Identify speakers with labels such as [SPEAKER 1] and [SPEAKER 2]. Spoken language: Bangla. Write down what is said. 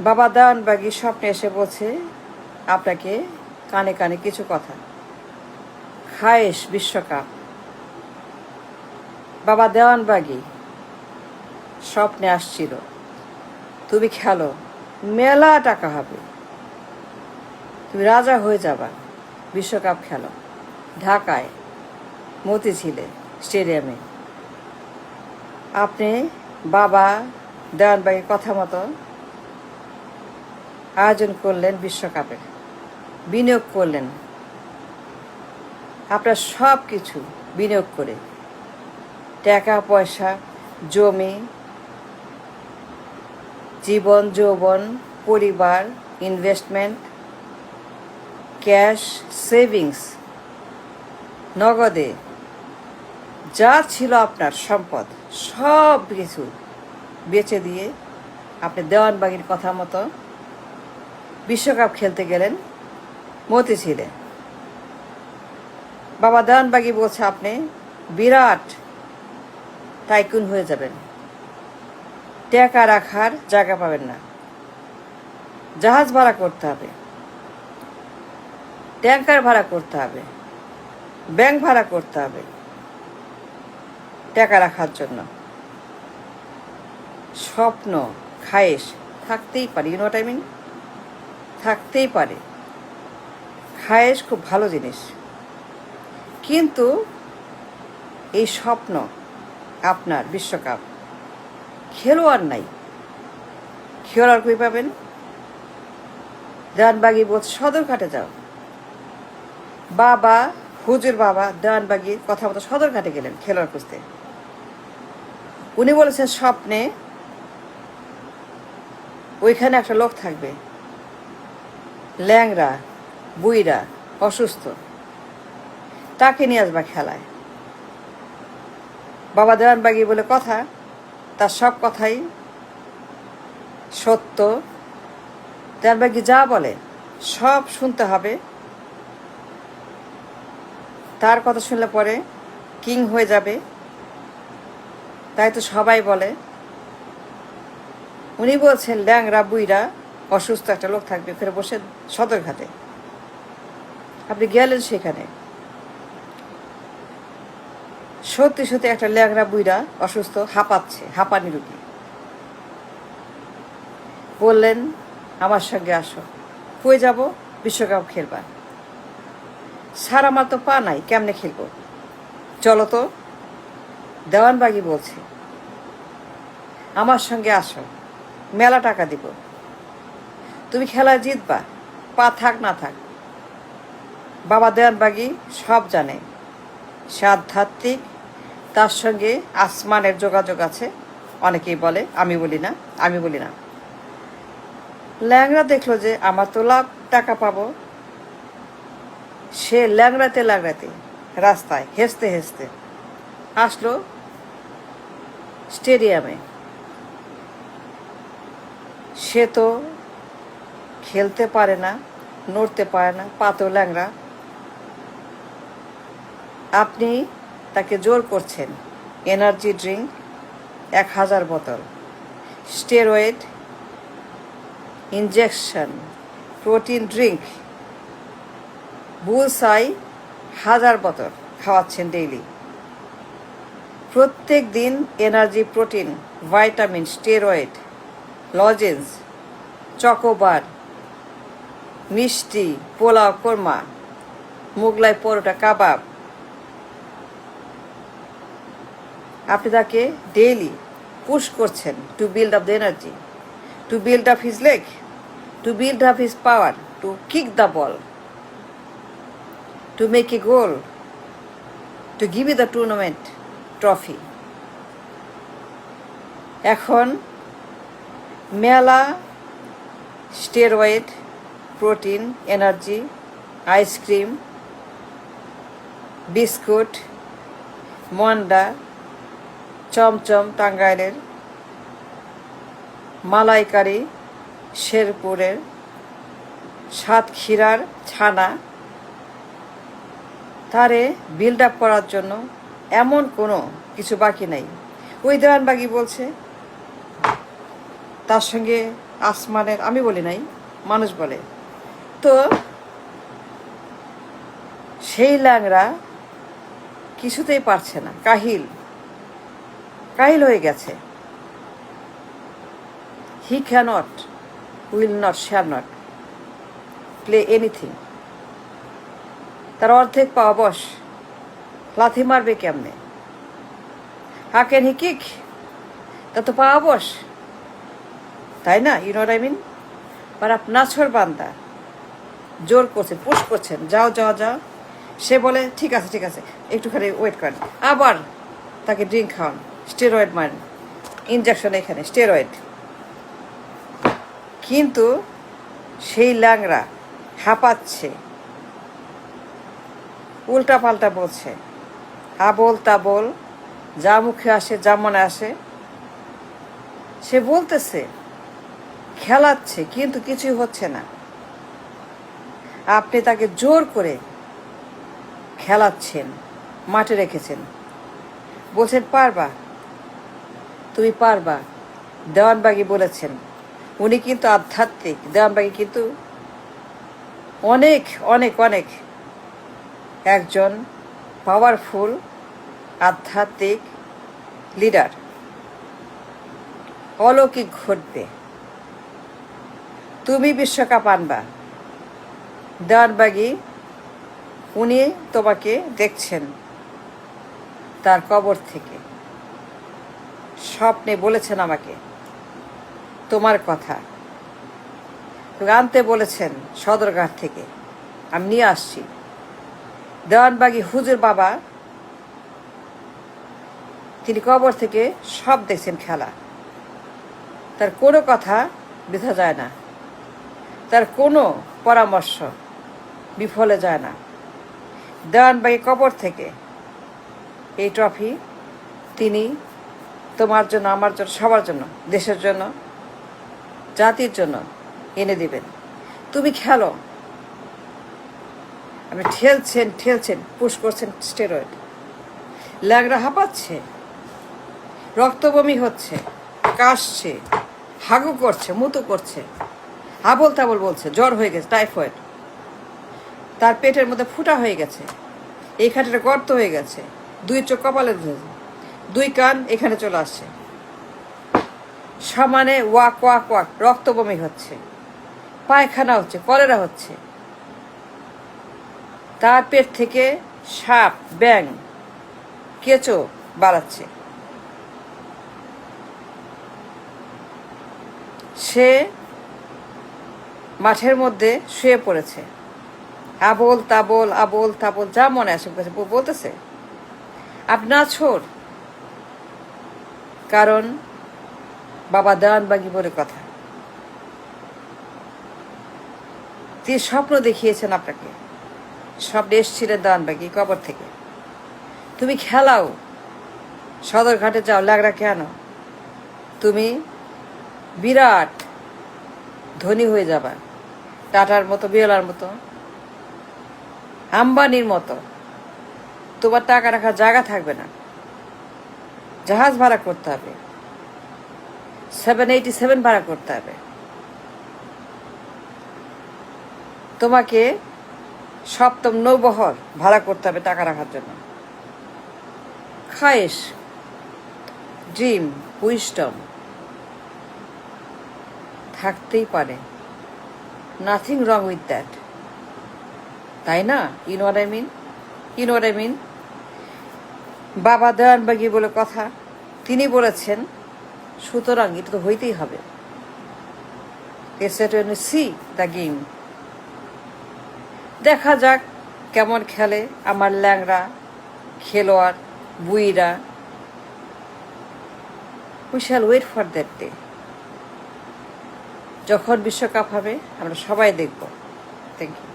[SPEAKER 1] বাবা দেওয়ানবাগী স্বপ্নে এসে বলছে আপনাকে কানে কানে কিছু কথা। খায়েশ বিশ্বকাপ। বাবা দেওয়ানবাগী স্বপ্নে আসছিল, তুমি খেলো, মেলা টাকা হবে, তুমি রাজা হয়ে যাবা, বিশ্বকাপ খেলো ঢাকায় মতিঝিলে স্টেডিয়ামে। আপনি বাবা দেওয়ানবাগীর কথা মতো আয়োজন করলেন বিশ্বকাপের, বিনিয়োগ করলেন আপনার সব কিছু বিনিয়োগ করে, টাকা পয়সা, জমি, জীবন যৌবন, পরিবার, ইনভেস্টমেন্ট, ক্যাশ, সেভিংস, নগদে যা ছিল আপনার সম্পদ সব কিছু বেচে দিয়ে আপনি দেওয়ানবাগীর কথা মতো বিশ্বকাপ খেলতে গেলেন মতিঝিলে। বাবা দেওয়ানবাগী বলছে আপনি বিরাট টাইকুন হয়ে যাবেন, টাকা রাখার জায়গা পাবেন না, জাহাজ ভাড়া করতে হবে, ট্যাঙ্কার ভাড়া করতে হবে, ব্যাংক ভাড়া করতে হবে টাকা রাখার জন্য। স্বপ্ন, খায়েশ থাকতেই পারে, you know what I mean, থাকতেই পারে। খায়েশ খুব ভালো জিনিস, কিন্তু এই স্বপ্ন আপনার বিশ্বকাপ, খেলোয়াড় নাই, খেলোয়াড় কই পাবেন? দেওয়ানবাগী বলছে সদরঘাটে যাও। বাবা হুজুর বাবা দেওয়ানবাগীর কথা মতো সদরঘাটে গেলেন খেলোয়াড় খুঁজতে। উনি বলেছেন স্বপ্নে ওইখানে একটা লোক থাকবে, ল্যাংরা, বুইরা, অসুস্থ, তাকে নিয়ে আসবা খেলায়। বাবা দেওয়ানবাগী বলে কথা, তার সব কথাই সত্য। দেওয়ানবাগী যা বলে সব শুনতে হবে, তার কথা শুনলে পরে কিং হয়ে যাবে, তাই তো সবাই বলে। উনি বলছেন ল্যাংরা, বুইরা, অসুস্থ একটা লোক থাকবে ওখানে বসে সদরঘাটে। আপনি গেলেন সেখানে, সত্যি সত্যি একটা ল্যাংরা, বুইরা, অসুস্থ, হাঁপাচ্ছে, হাঁপানি রুগী। বললেন আমার সঙ্গে আসো। কই যাব? বিশ্বকাপ খেলবা। স্যার আমার তো পা নাই, কেমনে খেলবো? চলো তো। দেওয়ানবাগী বলছে আমার সঙ্গে আসো, মেলা টাকা দিব, তুমি খেলায় জিতবা, পা থাক না থাক। বাবা দেওয়ানবাগী সব জানে, সে আধ্যাত্মিক, তার সঙ্গে আসমানের যোগাযোগ আছে, অনেকেই বলে, আমি বলি না। ল্যাংড়া দেখলো যে আমার তো লাভ, টাকা পাবো, সে ল্যাংড়াতে রাস্তায় হেসতে আসলো স্টেডিয়ামে। সে তো খেলতে পারে না, নড়তে পারে না, পা তো ল্যাংড়া। আপনি তাকে জোর করছেন এনার্জি ড্রিঙ্ক 1000 বোতল, স্টেরয়েড ইনজেকশন, প্রোটিন ড্রিঙ্ক, বুলসাই 1000 বোতল খাওয়াচ্ছেন ডেইলি। প্রত্যেক দিন energy, protein, vitamin, steroid, lozenges, chocobar, মিষ্টি, পোলাও, কোরমা, মোগলাই পরোটা, কাবাব। আপনি তাকে ডেইলি পুশ করছেন to build up the energy, to build up his leg, to build up his power, to kick the ball, to make a goal, to give you the tournament trophy. এখন মেলা steroid, protein, energy, ice cream, biscuit, মন্ডা, চমচম টাঙ্গাইলের, মালাইকারি শেরপুরের, সাতক্ষীরার ছানা, তারে বিল্ড আপ করার জন্য এমন কোনো কিছু বাকি নাই। ওই দেওয়ানবাগী বলছে তার সঙ্গে আসমানের, আমি বলি নাই, মানুষ বলে। তো সেই ল্যাংড়া কিছুতেই পারছে না, কাহিল কাহিল হয়ে গেছে। He can't, will not, shall not play anything. তার অর্ধেক পাওয়া বস, লাথি মারবে কেমনে? How can he kick? তা তো পাওয়া বস, তাই না? You know what I mean? আর নাছর বান্দা জোর করছেন, পুশ করছেন, যাও যাও যাও। সে বলে ঠিক আছে ঠিক আছে, একটুখানি ওয়েট করেন। আবার তাকে ড্রিঙ্ক খাওয়ান, স্টেরয়েড মারেন, ইনজেকশন এখানে স্টেরয়েড। কিন্তু সেই ল্যাংড়া হাঁপাচ্ছে, উল্টা পাল্টা বলছে, আবোল তাবোল, যা মুখে আসে যা মনে আসে সে বলতেছে, খেলাচ্ছে, কিন্তু কিছুই হচ্ছে না। আপনি তাকে জোর করে খেলাচ্ছেন, মাঠে রেখেছেন, বলছেন পারবা, তুমি পারবা। দেওয়ানবাগি বলেছেন, উনি কিন্তু আধ্যাত্মিক, দেওয়ানবাগি কিন্তু অনেক অনেক অনেক একজন পাওয়ারফুল আধ্যাত্মিক লিডার। অলৌকিক ঘটবে, তুমি বিশ্বকাপ আনবা। দেওয়ানবাগি উনি তোমাকে দেখছেন তার কবর থেকে, স্বপ্নে বলেছেন আমাকে তোমার কথা, আনতে বলেছেন সদরঘাট থেকে, আমি নিয়ে আসছি। দেওয়ানবাগি হুজুর বাবা তিনি কবর থেকে সব দেখছেন খেলা, তার কোনো কথা বৃথা যায় না, তার কোনো পরামর্শ বিফলে যায় না। দেওয়ানবাগি কবর থেকে এই ট্রফি তিনি তোমার জন্য, আমার জন্য, সবার জন্য, দেশের জন্য, জাতির জন্য এনে দিবেন। তুমি খেলো। আপনি ঠেলছেন ঠেলছেন, পুশ করছেন স্টেরয়েড, ল্যাংড়া হাঁপাচ্ছে, রক্তবমি হচ্ছে, কাশছে, হাগু করছে, মুতু করছে, আবল তাবল বলছে, জ্বর হয়ে গেছে, টাইফয়েড, তার পেটের মধ্যে ফুটা হয়ে গেছে, এই খাটের গর্ত হয়ে গেছে, দুই চোখ কপালে ধরেছে, দুই কান এখানে চলে আসছে, সমানে ওয়াক ওয়াক ওয়াক, রক্তবমি হচ্ছে, পায়খানা হচ্ছে, কলেরা হচ্ছে, তার পেট থেকে সাপ, ব্যাং, কেঁচো বাড়াচ্ছে। সে মাঠের মধ্যে শুয়ে পড়েছে, আবোল তাবোল, আবোল তাবোল, যা মনে আসে বলতেছে। আপনার ছোট, কারণ বাবা দেওয়ানবাগি বলে কথা, তিনি স্বপ্ন দেখিয়েছেন আপনাকে, স্বপ্নে এসেছিলেন দেওয়ানবাগি কবর থেকে। তুমি খেলাও, সদরঘাটে যাও, ল্যাংড়া কেন? তুমি বিরাট ধনী হয়ে যাবা, টাটার মতো, বিড়লার মতো, আম্বানির মতো। তোমার টাকা রাখার জায়গা থাকবে না, জাহাজ ভাড়া করতে হবে, 787 ভাড়া করতে হবে, তোমাকে সপ্তম নৌবহর ভাড়া করতে হবে টাকা রাখার জন্য। খায়েশ, ড্রিম, উইজডম থাকতেই পারে, নাথিং রং উইথ দ্যাট, তাই না? You know what I mean? You know what I mean? বাবা দেওয়ানবাগি বলে কথা, তিনি বলেছেন, সুতরাং এটা তো হইতেই হবে। সি দ্য গেম, দেখা যাক কেমন খেলে আমার ল্যাংড়া খেলোয়াড় বুইরা। We shall wait for that day. যখন বিশ্বকাপ হবে আমরা সবাই দেখব। Thank you.